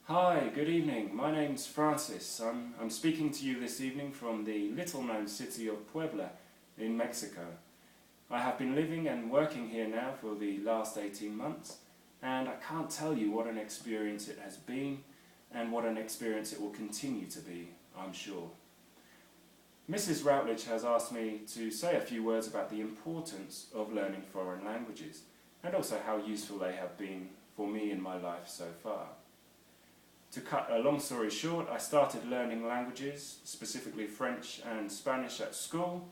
Hi, good evening. My name's Francis. I'm speaking to you this evening from the little-known city of Puebla in Mexico. I have been living and working here now for the last 18 months, and I can't tell you what an experience it has been and what an experience it will continue to be, I'm sure. Mrs. Routledge has asked me to say a few words about the importance of learning foreign languages and also how useful they have been for me in my life so far. To cut a long story short, I started learning languages, specifically French and Spanish at school,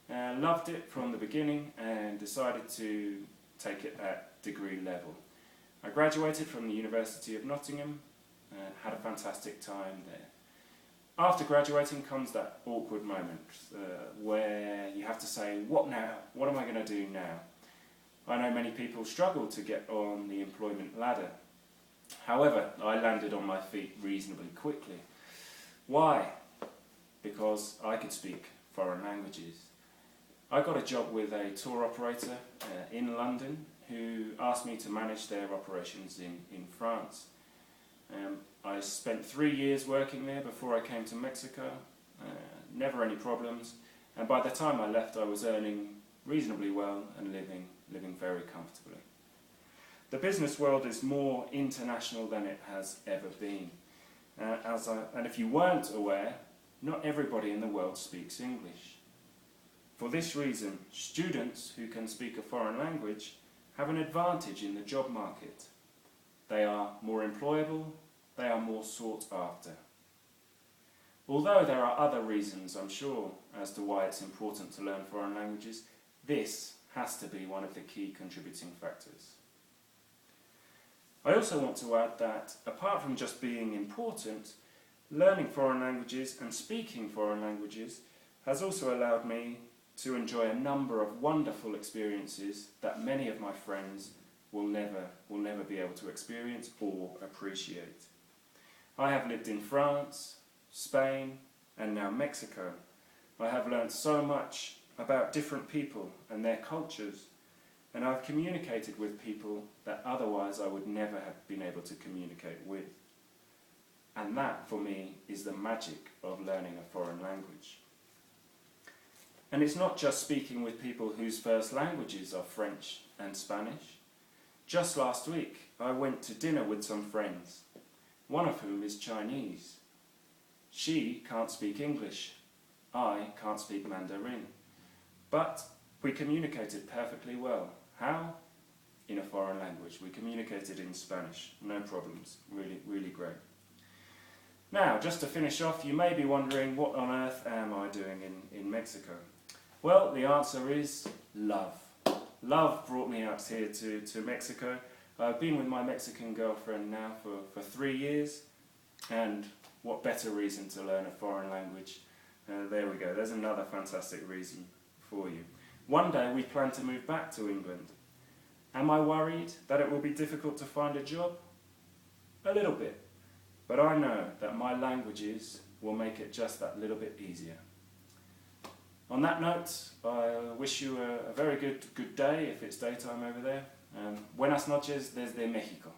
loved it from the beginning and decided to take it at degree level. I graduated from the University of Nottingham and had a fantastic time there. After graduating comes that awkward moment where you have to say, what now? What am I going to do now? I know many people struggle to get on the employment ladder. However, I landed on my feet reasonably quickly. Why? Because I could speak foreign languages. I got a job with a tour operator in London who asked me to manage their operations in France. I spent 3 years working there before I came to Mexico, never any problems, and by the time I left I was earning reasonably well and living very comfortably. The business world is more international than it has ever been. And if you weren't aware, not everybody in the world speaks English. For this reason, students who can speak a foreign language have an advantage in the job market. They are more employable, they are more sought after. Although there are other reasons, I'm sure, as to why it's important to learn foreign languages, this has to be one of the key contributing factors. I also want to add that, apart from just being important, learning foreign languages and speaking foreign languages has also allowed me to enjoy a number of wonderful experiences that many of my friends will never be able to experience or appreciate. I have lived in France, Spain, and now Mexico. I have learned so much about different people and their cultures, and I've communicated with people that otherwise I would never have been able to communicate with. And that, for me, is the magic of learning a foreign language. And it's not just speaking with people whose first languages are French and Spanish. Just last week, I went to dinner with some friends, one of whom is Chinese. She can't speak English. I can't speak Mandarin. But we communicated perfectly well. How? In a foreign language. We communicated in Spanish, no problems, really great. Now, just to finish off, you may be wondering, what on earth am I doing in Mexico? Well, the answer is love. Love brought me out here to Mexico. I've been with my Mexican girlfriend now for 3 years, and what better reason to learn a foreign language? There we go, there's another fantastic reason for you. One day we plan to move back to England. Am I worried that it will be difficult to find a job? A little bit. But I know that my languages will make it just that little bit easier. On that note, I wish you a very good day if it's daytime over there. Buenas noches desde México.